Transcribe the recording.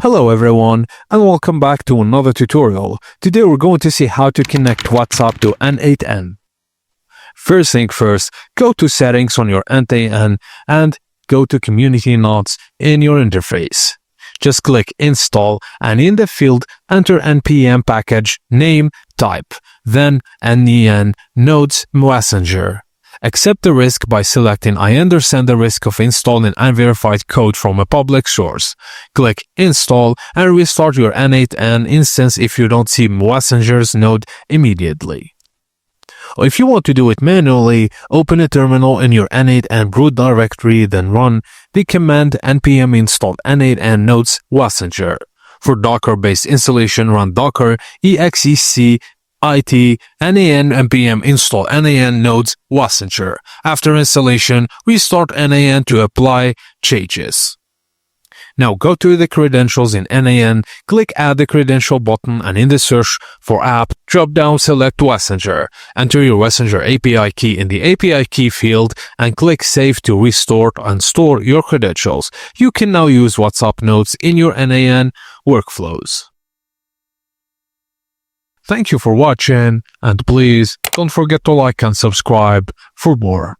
Hello everyone and welcome back to another tutorial. Today we're going to see how to connect WhatsApp to N8N. First thing first, go to settings on your N8N and go to community nodes in your interface. Just click install and in the field enter npm package name type, then N8N nodes messenger. Accept the risk by selecting I understand the risk of installing unverified code from a public source. Click install and restart your N8N instance if you don't see messenger's node immediately. If you want to do it manually, open a terminal in your N8N root directory, then run the command npm install N8N nodes messenger. For Docker-based installation, run docker exec it N8N npm install N8N nodes messenger. After installation, restart N8N to apply changes. Now go to the credentials in N8N, click add the credential button and in the search for app, drop down select messenger. Enter your messenger API key in the API key field and click save to restore and store your credentials. You can now use WhatsApp nodes in your N8N workflows. Thank you for watching and please don't forget to like and subscribe for more.